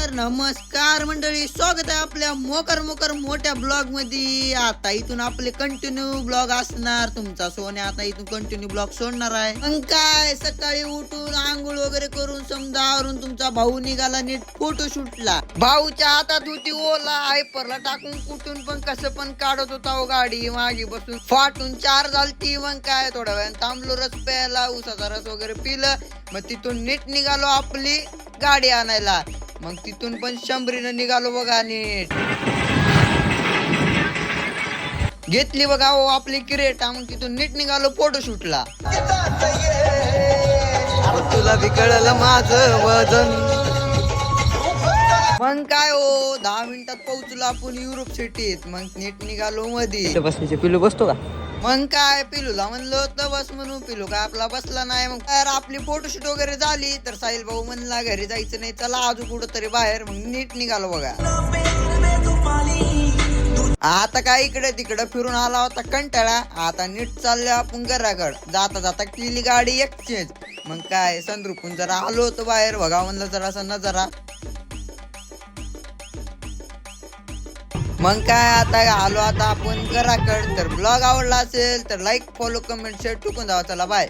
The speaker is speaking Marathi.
तर नमस्कार मंडळी, स्वागत आहे आपल्या मोकर मोठ्या ब्लॉग मध्ये। आता इथून आपले कंटिन्यू ब्लॉग असणार। तुमचा सोन्या आता इथून कंटिन्यू ब्लॉग सोडणार आहे। मग काय, सकाळी उठून आंघोळ वगैरे करून समजा आवरून तुमचा भाऊ निघाला नीट फोटोशूटला। भाऊच्या हातात होती ओला हायपरला टाकून कुठून पण कसं पण काढत होता हो गाडी। मागे बसून फाटून चार झालती। मग काय, थोड्या वेळानं थांबलो, रस प्यायला, उसाचा रस वगैरे पिलं। मग तिथून नीट निघालो आपली गाडी आणायला। मग तिथून पण 100 निघालो बघा। नीट घेतली बघा हो आपली क्रेटा। मग तिथून नीट निघालो फोटोशूटला। तुला बी कळलं माझं वजन। मग काय हो, 10 मिनिटात पोहोचलो आपण युरोप सिटीत। मग नीट निघालो मध्ये बसण्याचे पिलू बसतो का? मग काय, पिलूला म्हणलं होतं बस म्हणून, पिलू काय आपला बसला नाही। मग यार आपली फोटोशूट वगैरे झाली तर साहिल भाऊ म्हणला घरी जायचं नाही, चला अजून कुठं तरी बाहेर। मग नीट निघालो बघा। आता काय इकडे तिकडे फिरून आला होता कंटाळा। आता नीट चाललो आपण घराकडे। जाता जाता केली गाडी एक्सचेंज। मग काय, संद्रुपून जरा आलो होतो बाहेर, बघा म्हणलं जरासा नजारा। मग काय, आता आलो आता आपण घराकडे। तर ब्लॉग आवडला असेल तर लाईक, फॉलो, कमेंट, शेअर ठोकून द्यावा। चला बाय।